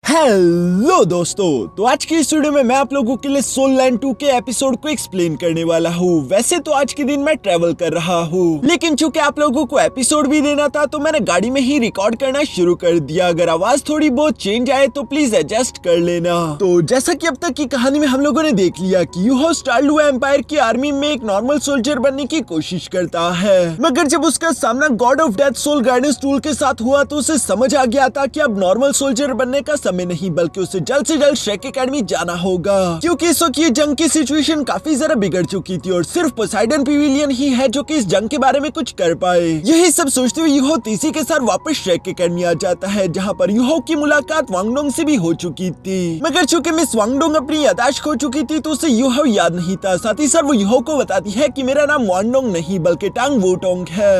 Hello दोस्तों, तो आज की इस वीडियो में मैं आप लोगों के लिए सोल लैंड 2 के एपिसोड को एक्सप्लेन करने वाला हूँ। वैसे तो आज के दिन मैं ट्रेवल कर रहा हूँ, लेकिन चूंकि आप लोगों को एपिसोड भी देना था तो मैंने गाड़ी में ही रिकॉर्ड करना शुरू कर दिया। अगर आवाज थोड़ी बहुत चेंज आए तो प्लीज एडजस्ट कर लेना। तो जैसा कि अब तक की कहानी में हम लोगों ने देख लिया कि यूहो स्टारलू एम्पायर की आर्मी में एक नॉर्मल सोल्जर बनने की कोशिश करता है, मगर जब उसका सामना god of death soul guidance tool के साथ हुआ तो उसे समझ आ गया था कि अब नॉर्मल सोल्जर बनने का समय नहीं, बल्कि उसे जल्द से जल्द शेक एकेडमी जाना होगा, क्योंकि इस वक्त ये जंग की सिचुएशन काफी ज्यादा बिगड़ चुकी थी और सिर्फ पोसाइडन पिविलियन ही है जो कि इस जंग के बारे में कुछ कर पाए। यही सब सोचते हुए यूहो तीसी के साथ वापस शेक एकेडमी आ जाता है, जहाँ पर यूहो की मुलाकात वांगडोंग से भी हो चुकी थी। मगर चूंकि मिस वांगडोंग अपनी यादाश्त खो चुकी थी तो उसे यूहो याद नहीं था। साथ ही साथ वो यूहो को बताती है कि मेरा नाम वांगडोंग नहीं बल्कि टांग वुटोंग है।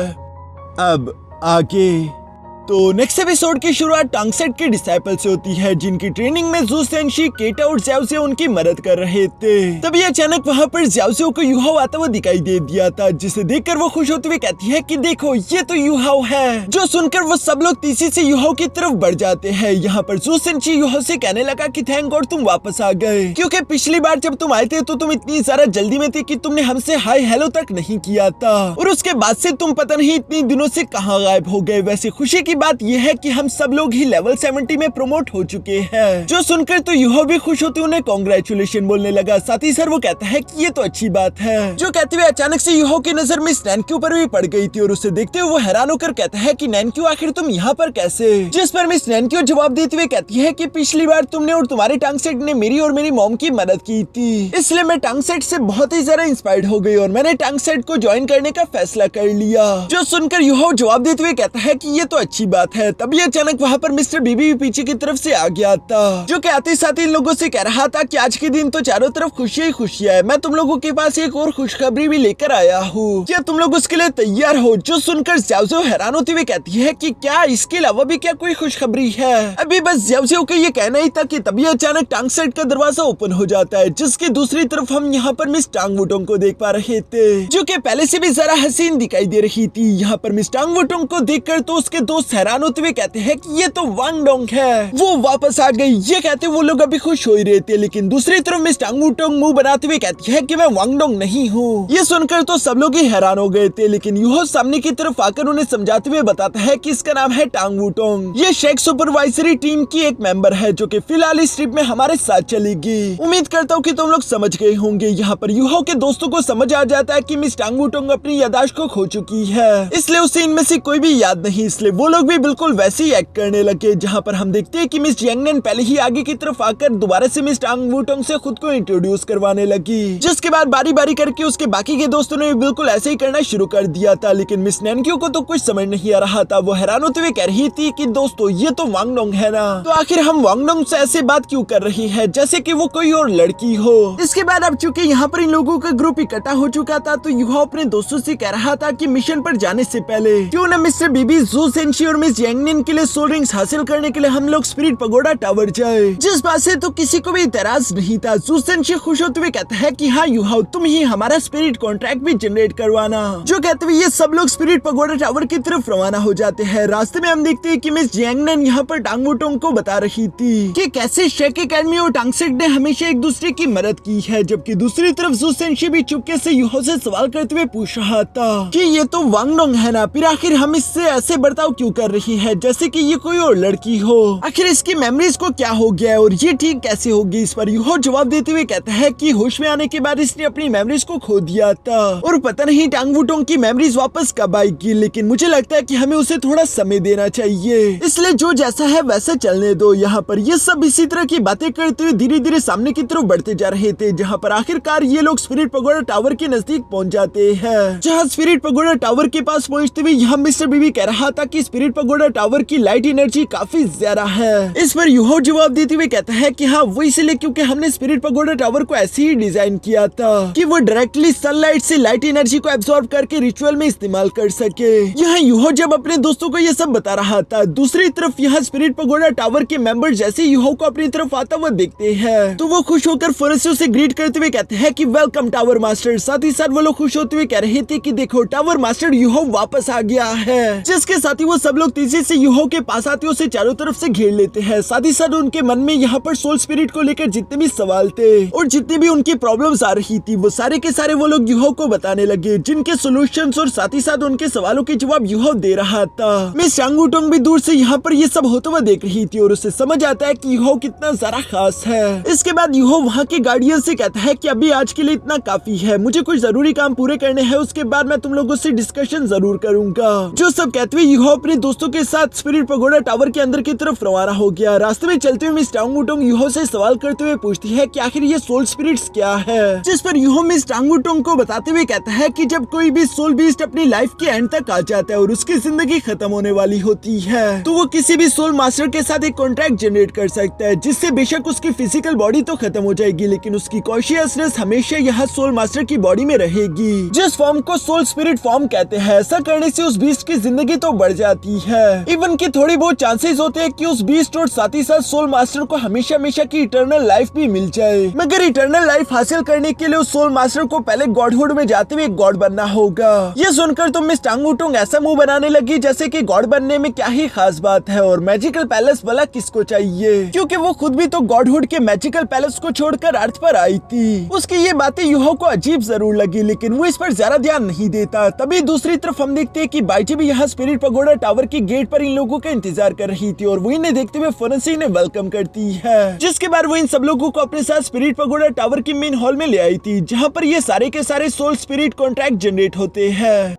अब आगे तो नेक्स्ट एपिसोड की शुरुआत टांगसेट के डिसाइपल से होती है, जिनकी ट्रेनिंग में जू सेंशी, केटा और ज़्याओज़ेओ उनकी मदद कर रहे थे। तभी अचानक वहाँ पर ज़्याओज़ेओ को यूहाओ आता हुआ दिखाई दे दिया था, जिसे देखकर वो खुश होते हुए कहती है कि देखो ये तो यूहाओ है। जो सुनकर वो सब लोग तीसी से यूहाओ की तरफ बढ़ जाते हैं। यहाँ पर जू सेंशी यूहाओ से कहने लगा कि थैंक गॉड तुम वापस आ गए, क्योंकि पिछली बार जब तुम आए थे तो तुम इतनी ज्यादा जल्दी में थे कि तुमने हमसे हाय हेलो तक नहीं किया था, और उसके बाद से तुम पता नहीं इतने दिनों से कहाँ गायब हो गए। वैसे खुशी की बात यह है कि हम सब लोग ही लेवल 70 में प्रमोट हो चुके हैं। जो सुनकर तो यूहो भी खुश होते उन्हें कांग्रेचुलेशन बोलने लगा। साथ ही सर वो कहता है कि ये तो अच्छी बात है। जो कहते हुए अचानक से यूहो की नजर मिस नैनक्यू पर भी पड़ गई थी और उसे देखते हुए वो हैरान होकर कहता है कि नैनक्यू आखिर तुम यहाँ पर कैसे। जिस पर मिस नैनक्यू जवाब देते हुए कहती है कि पिछली बार तुमने और तुम्हारे टांगसेट ने मेरी और मेरी मॉम की मदद की थी, इसलिए मैं टांगसेट से बहुत ही ज्यादा इंस्पायर्ड हो गई और मैंने टांगसेट को ज्वाइन करने का फैसला कर लिया। जो सुनकर यूहो जवाब देते हुए कहता है कि ये तो अच्छी बात है। तभी अचानक वहाँ पर मिस्टर बीबी भी पीछे की तरफ से आ गया था, जो कि आते साथ ही इन लोगों से कह रहा था कि आज के दिन तो चारों तरफ खुशियां ही खुशियां है। मैं तुम लोगों के पास एक और खुशखबरी भी लेकर आया हूँ, क्या तुम लोग उसके लिए तैयार हो। जो सुनकर ज़्याओज़ेओ हैरान होते हुए कहती है कि क्या इसके अलावा भी क्या कोई खुशखबरी है। अभी बस ज़्याओज़ेओ का ये कहना ही था कि तभी अचानक टांगसेट का दरवाजा ओपन हो जाता है, जिसके दूसरी तरफ हम यहाँ पर मिस टांग वुटोंग को देख पा रहे थे, जो कि पहले से भी जरा हसीन दिखाई दे रही थी। यहाँ पर मिस टांग वुटोंग को देखकर तो उसके दोस्त हैरान होते हुए कहते हैं कि ये तो वांगडोंग है, वो वापस आ गई। ये कहते वो लोग अभी खुश हो ही रहे थे, लेकिन दूसरी तरफ मिस टांग वुटोंग मुंह बनाते हुए कहती है कि मैं वांगडोंग नहीं हूँ। ये सुनकर तो सब लोग ही हैरान हो गए थे, लेकिन यूहो सामने की तरफ आकर उन्हें समझाते हुए बताता है कि इसका नाम है टांग वुटोंग। ये शेक सुपरवाइजरी टीम की एक मेंबर है, जो कि फिलहाल इस ट्रिप में हमारे साथ चलेगी। उम्मीद करता हूँ कि तुम लोग समझ गए होंगे। यहाँ पर यूहो के दोस्तों को समझ आ जाता है कि मिस टांग वुटोंग अपनी यादाश्त को खो चुकी है, इसलिए उसे इनमें से कोई भी याद नहीं, इसलिए वो लोग भी बिल्कुल वैसे ही एक्ट करने लगे। जहाँ पर हम देखते हैं कि मिस यांगनेन पहले ही आगे की तरफ आकर दोबारा से मिस टांग वुटोंग से खुद को इंट्रोड्यूस करवाने लगी, जिसके बाद बारी बारी करके उसके बाकी के दोस्तों ने भी बिल्कुल ऐसे ही करना शुरू कर दिया था। लेकिन मिस नैनक्यू को तो कुछ समझ नहीं आ रहा था। वो हैरान होते हुए कह रही थी कि दोस्तों ये तो वांगडोंग है ना, तो आखिर हम वांगडोंग से ऐसे बात क्यों कर रही है जैसे कि वो कोई और लड़की हो। इसके बाद अब चूंकि यहाँ पर इन लोगों का ग्रुप इकट्ठा हो चुका था, तो यूहो अपने दोस्तों से कह रहा था कि मिशन पर जाने से पहले क्यों न मिस्टर बीबी, जू सेंशी और मिस यांगनेन के लिए सोल रिंग्स हासिल करने के लिए हम लोग स्पिरिट पगोडा टावर जाए। जिस बात से तो किसी को भी इतराज नहीं था। जू सेंशी खुश होते हुए कहता है कि हाँ यूहाओ, तुम ही हमारा स्पिरिट कॉन्ट्रैक्ट भी जनरेट करवाना। जो कहते हुए ये सब लोग स्पिरिट पगोडा टावर की तरफ रवाना हो जाते हैं। रास्ते में हम देखते हैं कि मिस यांगनेन यहाँ पर टांग वुटोंग को बता रही थी कि कैसे शेक एकेडमी और टांगसेट ने हमेशा एक दूसरे की मदद की है, जबकि दूसरी तरफ जू सेंशी भी चुपके से यूहाओ से सवाल करते हुए पूछ रहा था कि ये तो वांगडोंग है ना, फिर आखिर हम इससे ऐसे बर्ताव क्यों कर रही है जैसे कि ये कोई और लड़की हो। आखिर इसकी मेमोरीज को क्या हो गया है और ये ठीक कैसे होगी। इस पर यूहो जवाब देते हुए कहता है कि होश में आने के बाद इसने अपनी मेमोरीज को खो दिया था और पता नहीं टांग वुटोंग की मेमोरीज वापस कब आएगी, लेकिन मुझे लगता है कि हमें उसे थोड़ा समय देना चाहिए, इसलिए जो जैसा है वैसा चलने दो। यहाँ पर ये सब इसी तरह की बातें करते हुए धीरे धीरे सामने की तरफ बढ़ते जा रहे थे, जहाँ पर आखिरकार ये लोग स्पिरिट पगोडा टावर के नजदीक पहुँच जाते हैं। जहाँ स्पिरिट पगोडा टावर के पास पहुँचते हुए यहाँ मिस्टर बीबी कह रहा था कि स्पिरिट पगोडा टावर की लाइट एनर्जी काफी ज्यादा है। इस पर यूहो जवाब देते हुए कहता है कि हाँ वो इसलिए क्योंकि हमने स्पिरिट पगोडा टावर को ऐसे ही डिजाइन किया था कि वो डायरेक्टली सनलाइट से लाइट एनर्जी को एब्सॉर्ब करके रिचुअल में इस्तेमाल कर सके। यहाँ यूहो जब अपने दोस्तों को ये सब बता रहा था, दूसरी तरफ यहाँ स्पिरिट पगोडा टावर के मेंबर जैसे यूहो को अपनी तरफ आता हुआ देखते हैं, तो वो खुश होकर फौरन से ग्रीट करते हुए कहते हैं कि वेलकम टावर मास्टर। साथ ही साथ वो लोग खुश होते हुए कह रहे थे कि देखो टावर मास्टर यूहो वापस आ गया है, जिसके साथ ही वो सब लोग तेजी से यूहो के पास आते उसे चारों तरफ से घेर लेते हैं। साथ ही साथ उनके मन में यहाँ पर सोल स्पिरिट को लेकर जितने भी सवाल थे और जितनी भी उनकी प्रॉब्लम्स आ रही थी वो सारे के सारे वो लोग यूहो को बताने लगे, जिनके सोल्यूशंस और साथ ही साथ उनके सवालों के जवाब यूहो दे रहा था। मिस चांग वुटोंग भी दूर से यहाँ पर ये सब होता हुआ देख रही थी और उसे समझ आता है कि यूहो कितना ज्यादा खास है। इसके बाद यूहो वहाँ के गार्डियन से कहता है कि अभी आज के लिए इतना काफी है, मुझे कुछ जरूरी काम पूरे करने हैं, उसके बाद मैं तुम लोगों से डिस्कशन जरूर करूंगा। जो सब कहते हुए यूहो अपने दोस्तों के साथ स्पिरिट पगोडा टावर के अंदर की तरफ रवाना हो गया। रास्ते में चलते हुए मिस चांग वुटोंग यूहो से सवाल करते हुए पूछती है कि आखिर ये सोल स्पिरिट्स क्या है, जिस पर यूहो मिस चांग वुटोंग को बताते हुए कहता है कि जब कोई भी सोल बीस्ट अपनी लाइफ के एंड तक आ जाता है और उसकी जिंदगी खत्म होने वाली होती है तो वो किसी भी सोल मास्टर के साथ एक कॉन्ट्रैक्ट जनरेट कर सकता है, जिससे बेशक उसकी फिजिकल बॉडी तो खत्म हो जाएगी लेकिन उसकी कॉन्शियसनेस हमेशा यहाँ सोल मास्टर की बॉडी में रहेगी, जिस फॉर्म को सोल स्पिरिट फॉर्म कहते हैं। ऐसा करने से उस बीस्ट की जिंदगी तो बढ़ जाती है, इवन की थोड़ी बहुत चांसेस होते हैं कि उस बीस्ट और साथ ही साथ सोल मास्टर को हमेशा हमेशा की इटर्नल लाइफ भी मिल जाए। मगर इटर्नल लाइफ हासिल करने के लिए उस सोल मास्टर को पहले गॉडहुड में जाते हुए गॉड बनना होगा। ये सुनकर तो मिस चांग वुटोंग ऐसा मुंह बनाने लगी जैसे कि गॉड बनने में क्या ही खास बात है और मैजिकल पैलेस वाला किसको चाहिए, क्योंकि वो खुद भी तो गॉडहुड के मैजिकल पैलेस को छोड़कर अर्थ पर आई थी। उसकी ये बातें यूहो को अजीब जरूर लगी लेकिन वो इस पर ज्यादा ध्यान नहीं देता। तभी दूसरी तरफ हम देखते हैं कि बाइजी भी यहाँ स्पिरिट पगोडा टावर के गेट पर इन लोगों का इंतजार कर रही थी और वो इन्हें देखते हुए फौरन से इन्हें वेलकम करती है, जिसके बाद वो इन सब लोगों को अपने साथ स्पिरिट पगोडा टावर की मेन हॉल में ले आई थी, जहाँ पर ये सारे के सारे सोल स्पिरिट कॉन्ट्रैक्ट जनरेट होते हैं।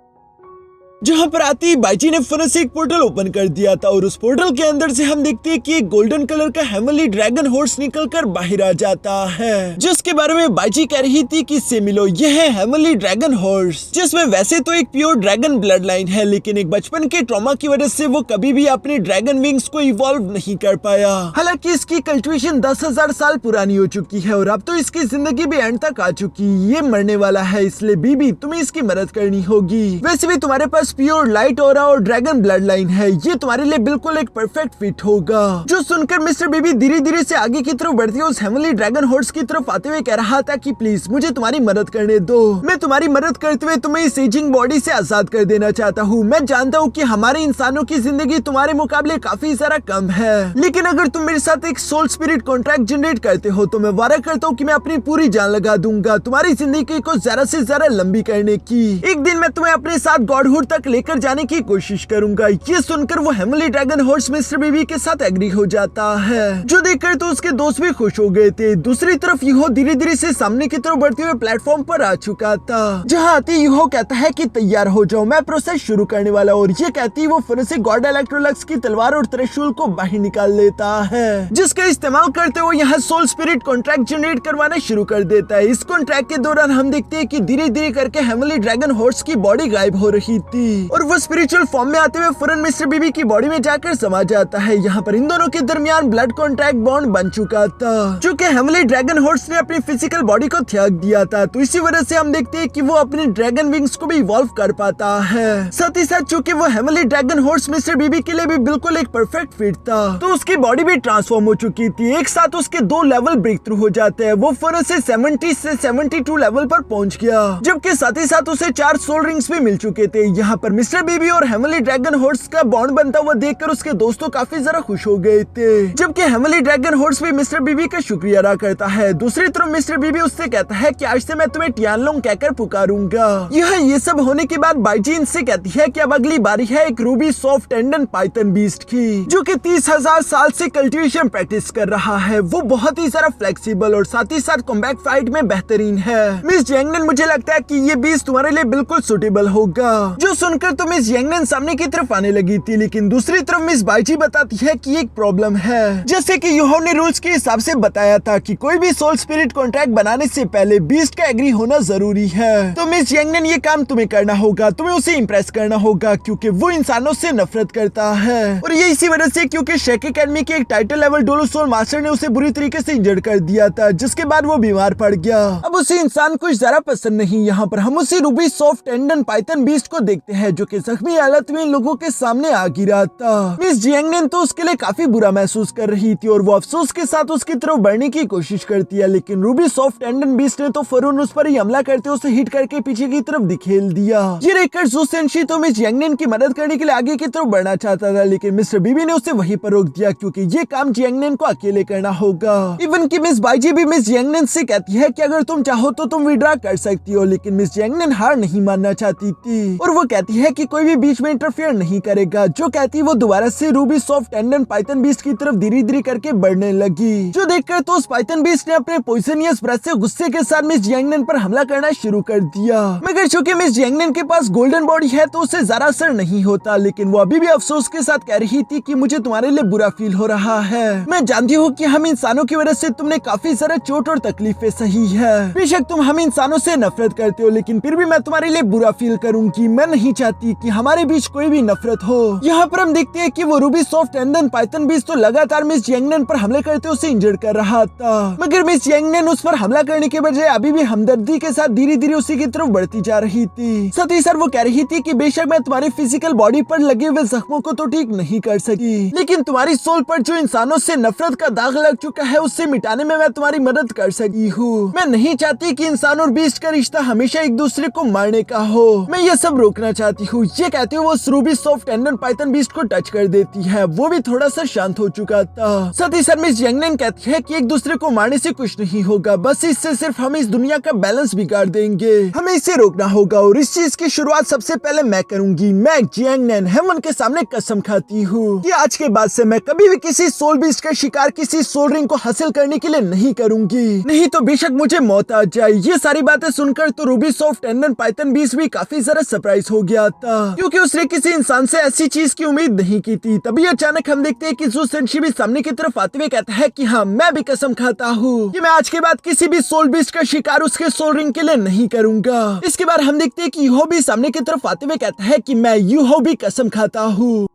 जहाँ पर आते ही बाइजी ने फौरन से एक पोर्टल ओपन कर दिया था और उस पोर्टल के अंदर से हम देखते हैं कि एक गोल्डन कलर का हेवनली ड्रैगन हॉर्स निकलकर बाहर आ जाता है, जिसके बारे में बाइजी कह रही थी कि इससे मिलो, यह है हेवनली ड्रैगन हॉर्स, जिसमें वैसे तो एक प्योर ड्रैगन ब्लड लाइन है लेकिन एक बचपन के ट्रॉमा की वजह से वो कभी भी अपने ड्रैगन विंग्स को इवॉल्व नहीं कर पाया। हालांकि इसकी कल्टिवेशन 10,000 साल पुरानी हो चुकी है और अब तो इसकी जिंदगी भी एंड तक आ चुकी, ये मरने वाला है, इसलिए बीबी तुम्हें इसकी मदद करनी होगी। वैसे भी तुम्हारे पास प्योर लाइट ऑरा और ड्रैगन ब्लड लाइन है, ये तुम्हारे लिए बिल्कुल एक परफेक्ट फिट होगा। जो सुनकर मिस्टर बेबी धीरे धीरे से आगे की तरफ बढ़ती है उस हेवनली ड्रैगन हॉर्स की तरफ आते हुए कह रहा था कि प्लीज मुझे तुम्हारी मदद करने दो, मैं तुम्हारी मदद करते हुए तुम्हें इस एजिंग बॉडी से आजाद कर देना चाहता हूँ। मैं जानता हूँ कि हमारे इंसानों की जिंदगी तुम्हारे मुकाबले काफी ज्यादा कम है, लेकिन अगर तुम मेरे साथ एक सोल स्पिरिट कॉन्ट्रैक्ट जनरेट करते हो तो मैं वादा करता हूँ कि मैं अपनी पूरी जान लगा दूंगा तुम्हारी जिंदगी को ज्यादा से ज्यादा लंबी करने की। एक दिन मैं तुम्हें अपने साथ गॉडहुड तक लेकर जाने की कोशिश करूंगा। ये सुनकर वो heavenly dragon horse mister baby के साथ एग्री हो जाता है, जो देखकर तो उसके दोस्त भी खुश हो गए थे। दूसरी तरफ यूहो धीरे धीरे से सामने की तरफ बढ़ते हुए प्लेटफॉर्म पर आ चुका था, जहाँ आते यूहो कहता है कि तैयार हो जाओ, मैं प्रोसेस शुरू करने वाला, और ये कहती वो फिर से गॉड इलेक्ट्रोलक्स की तलवार और त्रिशूल को बाहर निकाल लेता है, जिसका इस्तेमाल करते हुए यहाँ सोल स्पिरिट कॉन्ट्रैक्ट जनरेट करवाना शुरू कर देता है। इस कॉन्ट्रैक्ट के दौरान हम देखते हैं कि धीरे धीरे करके हेवनली ड्रैगन हॉर्स की बॉडी गायब हो रही थी और वो स्पिरिचुअल फॉर्म में आते हुए फौरन मिस्टर बीबी की बॉडी में जाकर समा जाता है। यहाँ पर इन दोनों के दरमियान ब्लड कॉन्ट्रैक्ट बॉन्ड बन चुका था, चूँकि हेवनली ड्रैगन हॉर्स ने अपनी फिजिकल बॉडी को त्याग दिया था, तो इसी वजह से हम देखते हैं कि वो अपने ड्रैगन विंग्स को भी इवॉल्व कर पाता है। साथ ही साथ चूँकि वो हेवनली ड्रैगन हॉर्स मिस्टर बीबी के लिए भी बिल्कुल एक परफेक्ट फिट था, तो उसकी बॉडी भी ट्रांसफॉर्म हो चुकी थी। एक साथ उसके 2 लेवल ब्रेक थ्रू हो जाते हैं। वो फौरन से 70 से 72 लेवल पर पहुंच गया, जबकि साथ ही साथ उसे 4 सोल रिंग्स भी मिल चुके थे। यहाँ पर मिस्टर बीबी और हेवनली ड्रैगन हॉर्स का बॉन्ड बनता हुआ देखकर उसके दोस्तों काफी ज्यादा खुश हो गए थे, जबकि हेवनली ड्रैगन हॉर्स भी मिस्टर बीबी का शुक्रिया अदा करता है। दूसरी तरफ मिस्टर बीबी उससे कहता है कि आज से मैं तुम्हें टियानलोंग कहकर पुकारूंगा। ये सब होने के बाद बाइजी इनसे कहती है कि अब अगली बारी है एक Ruby soft tendon Python beast की, जो कि 30,000 साल से कल्टीवेशन प्रैक्टिस कर रहा है। वो बहुत ही ज्यादा फ्लेक्सिबल और साथ ही साथ कॉम्बैट फाइट में बेहतरीन है। मिस जैंगनन, मुझे लगता है कि ये बीस्ट तुम्हारे लिए बिल्कुल सुटेबल होगा। जो सुनकर तो मिस जैंगनन सामने की तरफ आने लगी थी, लेकिन दूसरी तरफ मिस बाइजी बताती है कि एक प्रॉब्लम है। जैसे कि यूहो ने रूल्स के हिसाब से बताया था कि कोई भी सोल स्पिरिट कॉन्ट्रैक्ट बनाने से पहले बीस्ट का एग्री होना जरूरी है, तो मिस यंगनन ये काम तुम्हें करना होगा, तुम्हें उसे इम्प्रेस करना होगा, क्योंकि वो इंसानों से नफरत करता है। और ये इसी वजह से क्योंकि शेक एकेडमी के एक टाइटल लेवल डोलो सोल मास्टर ने उसे बुरी तरीके से इंजर्ड कर दिया था, जिसके बाद वो बीमार पड़ गया। अब उसे इंसान कुछ ज्यादा पसंद नहीं। यहाँ पर हम उसे Ruby soft tendon Python beast को देखते देखते हैं, जो कि जख्मी हालत में इन लोगों के सामने आ गिरा था। मिस जियांगनेन तो उसके लिए काफी बुरा महसूस कर रही थी और वो अफसोस के साथ उसकी तरफ बढ़ने की कोशिश करती है, लेकिन रूबी सॉफ्ट टेंडन बीस्ट ने तो फौरन उस पर ही हमला करते उसे हिट करके पीछे की तरफ दिखेल दिया। ये देखकर जू सेंशी तो मिस जियांगनेन की मदद करने के लिए आगे की तरफ बढ़ना चाहता था, लेकिन मिस्टर बीबी ने उसे वहीं पर रोक दिया क्योंकि ये काम जियांगनेन को अकेले करना होगा। इवन कि मिस बाईजी भी मिस जियांगनेन से कहती है कि अगर तुम चाहो तो तुम विड्रॉ कर सकती हो, लेकिन मिस जियांगनेन हार नहीं मानना चाहती थी और वो कहती है कि कोई भी बीच में इंटरफेयर नहीं करेगा। जो कहती वो दोबारा से Ruby soft tendon Python beast की तरफ धीरे धीरे करके बढ़ने लगी। जो देखकर तो उस पाइथन बीस्ट ने अपने पॉइजनियस ब्रेथ से गुस्से के साथ मिस जियांगनेन पर हमला करना शुरू कर दिया। मगर चूंकि मिस जियांगनेन के पास गोल्डन बॉडी है तो उसे ज्यादा असर नहीं होता, लेकिन वो अभी भी अफसोस के साथ कह रही थी कि मुझे तुम्हारे लिए बुरा फील हो रहा है। मैं जानती हूँ कि हम इंसानों की वजह से तुमने काफी सारा चोट और तकलीफें सही है। बेशक तुम हम इंसानों से नफरत करते हो, लेकिन फिर भी मैं तुम्हारे लिए बुरा फील करूंगी। मैं नहीं चाहती कि हमारे बीच कोई भी नफरत हो। यहाँ पर हम देखते हैं कि वो Ruby soft tendon Python beast तो लगातार मिस जियांगनेन पर हमले करते उसे इंजर्ड कर रहा था, मगर मिस जियांगनेन उस पर हमला करने के बजाय अभी भी हमदर्दी के साथ धीरे धीरे उसी की तरफ बढ़ती जा रही थी। साथ ही वो कह रही थी कि बेशक मैं तुम्हारी फिजिकल बॉडी पर लगे हुए जख्मों को तो ठीक नहीं कर सकी, लेकिन तुम्हारी सोल पर जो इंसानों से नफरत का दाग लग चुका है उससे मिटाने में मैं तुम्हारी मदद कर सकी हूँ। मैं नहीं चाहती कि इंसान और बीस्ट का रिश्ता हमेशा एक दूसरे को मारने का हो। मैं ये सब रोकना चाहती हूँ। ये कहते हुए वो Ruby soft tendon Python beast को टच कर देती है। वो भी थोड़ा सा शांत हो चुका था। साथ ही मिस जियांगनेन कहती है कि एक दूसरे को मारने से कुछ नहीं होगा, बस इससे सिर्फ हम इस दुनिया का बैलेंस बिगाड़ देंगे। हमें इसे रोकना होगा और इस चीज की शुरुआत सबसे पहले मैं करूंगी। मैं जियांगनेन हेवन के सामने कसम खाती हूँ कि आज के बाद से मैं कभी भी किसी सोल बीस्ट का शिकार किसी सोल रिंग को हासिल करने के लिए नहीं करूंगी, नहीं तो बेशक मुझे मौत आ जाए। ये सारी बातें सुनकर तो Ruby soft tendon Python beast भी काफी ज्यादा सरप्राइज हो गया था, क्योंकि उसने किसी इंसान से ऐसी चीज की उम्मीद नहीं की थी। तभी अचानक हम देखते हैं कि जू सेंशी भी सामने की तरफ आते हुए कहता है कि हाँ, मैं भी कसम खाता हूँ कि मैं आज के बाद किसी भी सोल बीस्ट का शिकार उसके सोल रिंग के लिए नहीं करूंगा। इसके बाद हम देखते हैं कि यूहो भी सामने की तरफ आते हुए कहता है कि मैं यूहो भी कसम खाता हूँ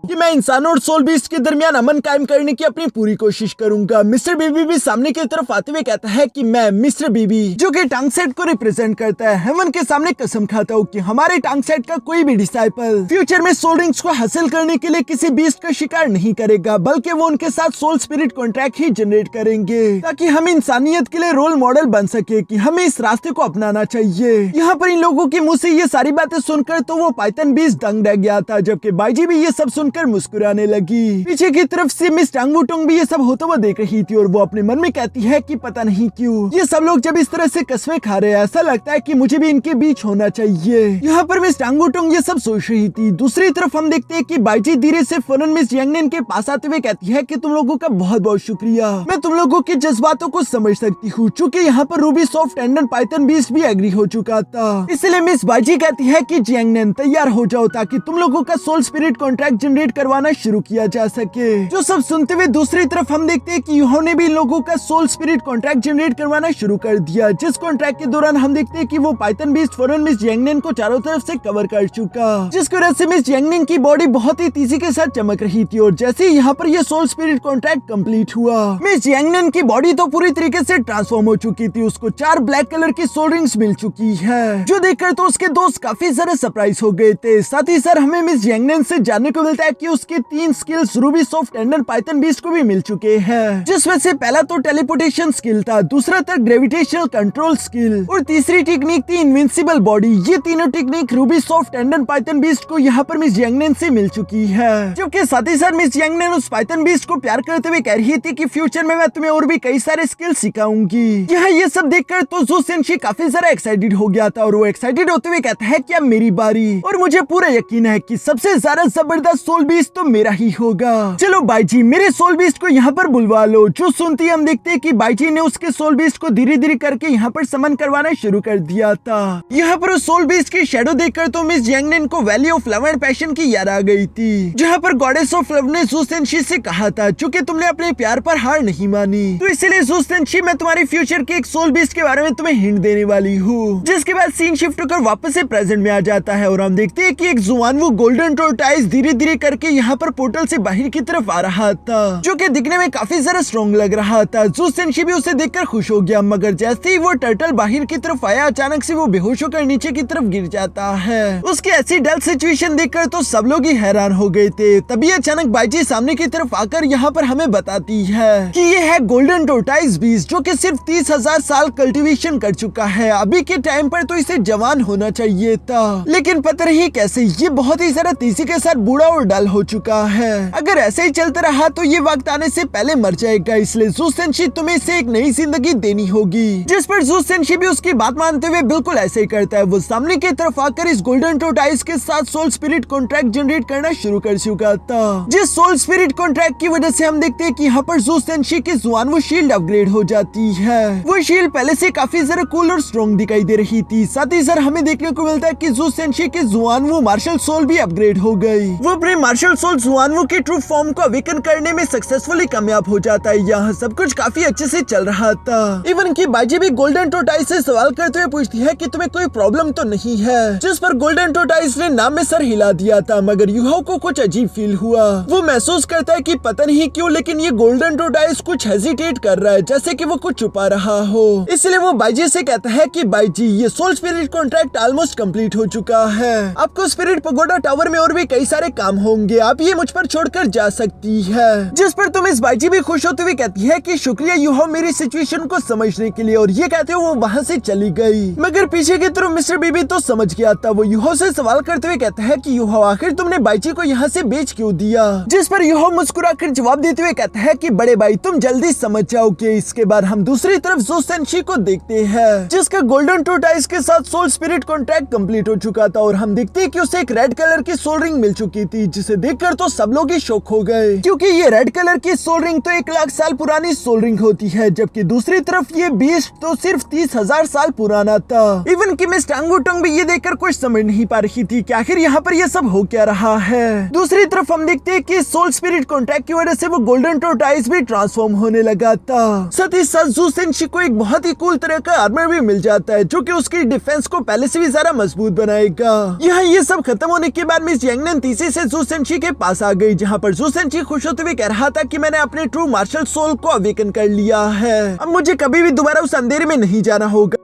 कि मैं इंसानों और सोल बीस्ट के दरमियान अमन कायम करने की अपनी पूरी कोशिश करूंगा। मिस्टर बीबी भी सामने की तरफ आते हुए कहता है कि मैं मिस्टर बीबी, जो कि टांग सेट को रिप्रेजेंट करता है, हेवन के सामने कसम खाता हूँ कि हमारे टांग सेट का कोई भी डिसाइपल फ्यूचर में सोल रिंग्स को हासिल करने के लिए किसी बीस्ट का शिकार नहीं करेगा, बल्कि वो उनके साथ सोल स्पिरिट कॉन्ट्रैक्ट ही जनरेट करेंगे, ताकि हम इंसानियत के लिए रोल मॉडल बन सके कि हमें इस रास्ते को अपनाना चाहिए। यहाँ पर इन लोगों के मुंह से ये सारी बातें सुनकर तो वो पाइथन बीस्ट दंग रह गया था, जबकि बाईजी भी ये सब सुनकर मुस्कुराने लगी। पीछे की तरफ से मिस टांग वुटोंग भी ये सब होता हुआ देख रही थी और वो अपने मन में कहती है कि पता नहीं क्यों ये सब लोग जब इस तरह से कस्में खा रहे हैं, ऐसा लगता है कि मुझे भी इनके बीच होना चाहिए। यहाँ पर मिस टांग वुटोंग ये सब सोच रही थी। दूसरी तरफ हम देखते हैं कि बाईजी धीरे से फौरन मिस जियांगनेन के पास आते हुए कहती है कि तुम लोगों का बहुत बहुत शुक्रिया, मैं तुम लोगों के जज्बातों को समझ सकती हूँ। चूँकि यहाँ पर Ruby soft tendon Python beast भी एग्री हो चुका था, इसलिए मिस बाईजी कहती है कि जियांगनेन तैयार हो जाओ ताकि तुम लोगों का सोल स्पिरिट कॉन्ट्रैक्ट जनरेट करवाना शुरू किया जा सके। जो सब सुनते हुए दूसरी तरफ हम देखते हैं कि यूहो ने भी लोगों का सोल स्पिरिट कॉन्ट्रैक्ट जनरेट करवाना शुरू कर दिया, जिस कॉन्ट्रैक्ट के दौरान हम देखते हैं कि वो पाइथन बीस्ट फौरन मिस जियांगनेन को चारों तरफ से कवर कर चुका, जिसकी वजह से मिस जियांगनेन की बॉडी बहुत ही तेजी के साथ चमक रही थी। और जैसे ही यहाँ पर ये सोल स्पिरिट कॉन्ट्रैक्ट कंप्लीट हुआ, मिस जियांगनेन की बॉडी तो पूरी तरीके से ट्रांसफॉर्म हो चुकी थी। उसको 4 ब्लैक कलर की सोल रिंग्स मिल चुकी है, जो देखकर तो उसके दोस्त काफी ज्यादा सरप्राइज हो गए थे। साथ ही हमें मिस जियांगनेन से जानने को मिलता है कि उसके 3 skills Ruby soft tendon Python beast को भी मिल चुके हैं, जिसमें से पहला तो टेलीपोर्टेशन स्किल था, दूसरा था ग्रेविटेशनल कंट्रोल स्किल और तीसरी टेक्निक थी इनविंसिबल बॉडी। ये तीनों technique Ruby soft tendon Python beast को यहाँ पर मिस जियांगनेन से मिल चुकी है। जबकि साथ ही साथ मिस जियांगनेन उस पाइथन बीस्ट को प्यार करते हुए कह रही थी कि फ्यूचर में मैं तुम्हें और भी कई सारे स्किल सिखाऊंगी। यहाँ ये सब देखकर तो जू सेंशी काफी ज्यादा एक्साइटेड हो गया था और वो एक्साइटेड होते हुए कहता है कि अब मेरी बारी, और मुझे पूरा यकीन है कि सबसे ज्यादा जबरदस्त सोल बीस्ट तो मेरा ही होगा। चलो बाईजी, मेरे सोल बीस्ट को यहाँ पर बुलवा लो। जो सुनती हम देखते हैं कि बाईजी ने उसके सोल बीस्ट को धीरे धीरे करके यहाँ पर समन करवाना शुरू कर दिया था। यहाँ पर उस सोल बीस्ट की शैडो देखकर तो मिस जियांगनेन को valley of love and passion की याद आ गई थी, जहाँ पर गॉडेस ऑफ लव ने जू सेंशी से कहा था चूंकि तुमने अपने प्यार पर हार नहीं मानी, तो इसलिए जू सेंशी मैं तुम्हारे फ्यूचर के एक सोल बीस्ट के बारे में तुम्हें हिंट देने वाली हूँ। जिसके बाद सीन शिफ्ट होकर वापस से प्रेजेंट में आ जाता है और हम देखते हैं कि एक जुआनवू गोल्डन टोर्टाइज धीरे धीरे करके यहाँ पर पोर्टल से बाहर की तरफ आ रहा था, जो कि दिखने में काफी ज्यादा स्ट्रॉन्ग लग रहा था। ज़ू सेंशी भी उसे देखकर खुश हो गया, मगर जैसे ही वो टर्टल बाहर की तरफ आया, अचानक से वो बेहोश होकर नीचे की तरफ गिर जाता है। उसकी ऐसी डल सिचुएशन देखकर तो सब लोग ही हैरान हो गए थे। तभी अचानक बाईजी सामने की तरफ आकर यहाँ पर हमें बताती है कि ये है गोल्डन टोर्टाइस बीस्ट, जो कि सिर्फ 30,000 साल कल्टीवेशन कर चुका है। अभी के टाइम पर तो इसे जवान होना चाहिए था, लेकिन पता नहीं कैसे ये बहुत ही सारा तेजी के साथ बूढ़ा और डल हो चुका है। अगर ऐसे ही चलता रहा तो ये वक्त आने से पहले मर जाएगा, इसलिए ज़ू सेंशी तुम्हें इसे एक नई जिंदगी देनी होगी। जिस पर ज़ू सेंशी भी उसकी बात मानते हुए बिल्कुल ऐसे ही करता है। वो सामने की तरफ आकर इस गोल्डन टोर्टाइस के साथ सोल स्पिरिट कॉन्ट्रैक्ट जनरेट करना शुरू कर चुका था, जिस सोल स्पिरिट कॉन्ट्रैक्ट की वजह से हम देखते हैं कि यहाँ पर ज़ू सेंशी की जुआनवू शील्ड अपग्रेड हो जाती है। वो शील्ड पहले से काफी ज्यादा कूल और स्ट्रॉन्ग दिखाई दे रही थी। साथ ही सर हमें देखने को मिलता है कि ज़ू सेंशी की जुआनवू मार्शल सोल भी अपग्रेड हो गई। वो अपने मार्शल सोल जुआनवू के ट्रू फॉर्म को अवेकन करने में सक्सेसफुली कामयाब हो जाता है। यहाँ सब कुछ काफी अच्छे से चल रहा था। इवन की बाजी भी गोल्डन टोर्टाइस से सवाल करते हुए पूछती है कि तुम्हें कोई प्रॉब्लम तो नहीं है, जिस पर गोल्डन टोर्टाइस ने नाम में सर हिला दिया था। मगर यूहो को कुछ अजीब फील हुआ। वो महसूस करता है कि पता नहीं क्यों, लेकिन ये गोल्डन टोर्टाइस कुछ हेजिटेट कर रहा है, जैसे कि वो कुछ छुपा रहा हो। इसलिए वो बाईजी से कहता है कि बाईजी ये soul spirit contract almost complete हो चुका है। आपको स्पिरिट पगोडा टावर में और भी कई सारे काम होंगे, आप ये मुझ पर छोड़कर जा सकती है। जिस पर तुम इस बाईजी भी खुश होते हुए कहती है कि शुक्रिया यूहो मेरी सिचुएशन को समझने के लिए, और ये कहते हुए वो वहाँ से चली गई। मगर पीछे की तरफ मिस्टर बीबी तो समझ गया था। वो यूहो से सवाल करते हुए कहता है कि यूहो आखिर तुमने बाईजी को यहाँ से बेच क्यों दिया? जिस पर यूहो मुस्कुराकर जवाब देते हुए कहता है कि बड़े भाई तुम जल्दी समझ जाओगे। इसके बाद हम दूसरी तरफ ज़ू सेंशी को देखते हैं, जिसका गोल्डन टोर्टाइस के साथ सोल स्पिरिट कॉन्ट्रैक्ट कंप्लीट हो चुका था, और हम देखते हैं कि उसे एक रेड कलर की सोल रिंग मिल चुकी थी, जिसे देखकर तो सब लोग ही शॉक हो गए, क्योंकि ये रेड कलर की सोल रिंग तो 1 लाख साल पुरानी सोल रिंग होती है, जबकि दूसरी तरफ ये बीस्ट तो सिर्फ 30,000 साल पुराना था। इवन की मिस टांगू टंग भी ये देखकर कुछ समझ नहीं पा रही थी कि आखिर यहाँ पर ये सब हो क्या रहा है। दूसरी तरफ हम देखते हैं कि सोल स्पिरिट कॉन्ट्रैक्ट की वजह से वो गोल्डन टोर्टाइस भी ट्रांसफॉर्म होने लगा था। साथ ही साथ ज़ू सेंशी को एक बहुत ही कूल तरह का आर्मर भी मिल जाता है, जो कि उसकी डिफेंस को पहले से भी ज्यादा मजबूत बनाएगा। यहाँ ये सब खत्म होने के बाद मिस यांगनेन तीसरी से ज़ू सेंशी के पास आ गई, जहाँ पर ज़ू सेंशी खुश होते हुए कह रहा था कि मैंने अपने ट्रू मार्शल सोल को अवेकन कर लिया है, अब मुझे कभी भी दोबारा उस अंधेरे में नहीं जाना होगा।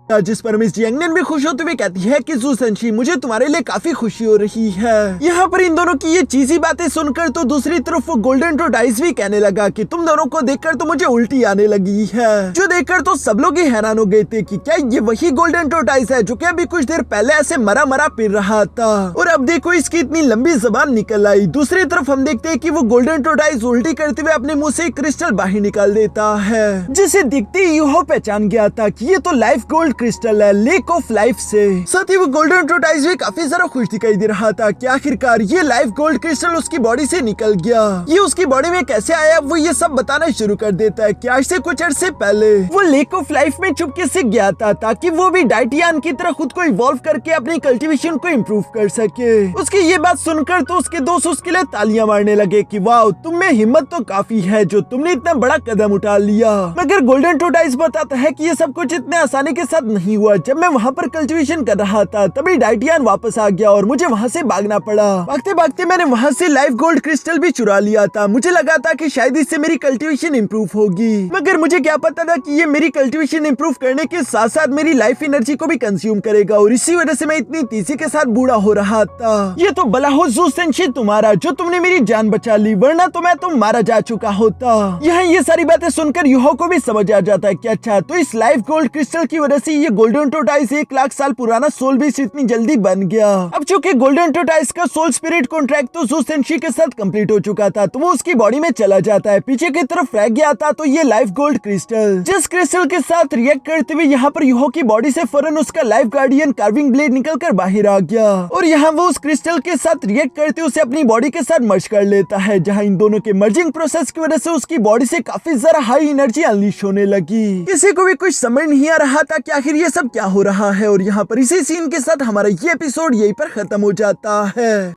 जिस पर मिस यांगनेन भी खुश होते हुए कहती है कि ज़ू सेंशी मुझे तुम्हारे लिए काफी खुशी हो रही है। यहाँ पर इन दोनों की ये चीजी बातें सुनकर तो दूसरी तरफ वो गोल्डन टोर्टाइस भी कहने लगा कि तुम दोनों को देखकर तो मुझे उल्टी आने लगी है, जो देखकर तो सब लोग ही हैरान हो गए थे कि क्या ये वही गोल्डन टोर्टाइस है जो कि अभी कुछ देर पहले ऐसे मरा मरा फिर रहा था, और अब देखो इसकी इतनी लंबी जबान निकल आई। दूसरी तरफ हम देखते हैं कि वो गोल्डन टोर्टाइस उल्टी करते हुए अपने मुंह से क्रिस्टल बाहर निकाल देता है, जिसे दिखते ही यूहो पहचान गया था कि ये तो लाइफ गोल्ड क्रिस्टल है लेक ऑफ लाइफ से। साथ ही वो गोल्डन टोर्टाइस भी काफी ज्यादा खुश दिखाई दे रहा था कि आखिरकार ये लाइफ गोल्ड क्रिस्टल उसकी बॉडी से निकल गया। ये उसकी बॉडी में कैसे आया वो ये सब बताना शुरू कर देता है कि आज से कुछ अर्से पहले वो लेक ऑफ लाइफ में चुपके से गया था, ताकि वो भी डाइटियान की तरह खुद को इवॉल्व करके अपनी कल्टीवेशन को इम्प्रूव कर सके। उसकी ये बात सुनकर तो उसके दोस्त उसके लिए तालियां मारने लगे कि वाह तुम में हिम्मत तो काफी है जो तुमने इतना बड़ा कदम उठा लिया। मगर गोल्डन टोर्टाइस बताता है कि ये सब कुछ इतने आसानी के साथ नहीं हुआ। जब मैं वहाँ पर कल्टीवेशन कर रहा था तभी डाइटियान वापस आ गया और मुझे वहाँ से भागना पड़ा। भागते भागते मैंने वहाँ से लाइफ गोल्ड क्रिस्टल भी चुरा लिया था। मुझे लगा था कि शायद इससे मेरी कल्टीवेशन इम्प्रूव होगी, मगर मुझे क्या पता था कि ये मेरी कल्टीवेशन इम्प्रूव करने के साथ साथ मेरी लाइफ एनर्जी को भी कंज्यूम करेगा, और इसी वजह से मैं इतनी तेजी के साथ बूढ़ा हो रहा था। ये तो भला हो ज़ू सेंशी तुम्हारा जो तुमने मेरी जान बचा ली, वरना तो मैं तो मारा जा चुका होता। यहाँ ये सारी बातें सुनकर यूहो को भी समझ आ जाता है कि अच्छा तो इस लाइफ गोल्ड क्रिस्टल की वजह से ये गोल्डन टोर्टाइस 1 लाख साल पुराना सोल बीस्ट इतनी जल्दी बन गया। अब चूंकि गोल्डन टोर्टाइस का सोल स्पिरिट कॉन्ट्रैक्ट तो ज़ू सेंशी के साथ कंप्लीट हो चुका था, तो वो उसकी बॉडी में चला जाता है। पीछे की तरफ रह गया था तो ये लाइफ गोल्ड क्रिस्टल, जिस क्रिस्टल के साथ रिएक्ट करते हुए यहाँ पर यूहो की बॉडी से फौरन उसका लाइफ गार्डियन कार्विंग ब्लेड निकलकर बाहर आ गया, और यहाँ वो उस क्रिस्टल के साथ रिएक्ट करते उसे अपनी बॉडी के साथ मर्ज कर लेता है, जहाँ इन दोनों के मर्जिंग प्रोसेस की वजह से उसकी बॉडी से काफी ज्यादा हाई एनर्जी अनलीश होने लगी। किसी को भी कुछ समझ नहीं आ रहा था कि आखिर ये सब क्या हो रहा है, और यहाँ पर इसी सीन के साथ हमारा ये एपिसोड यहीं पर खत्म हो जाता है।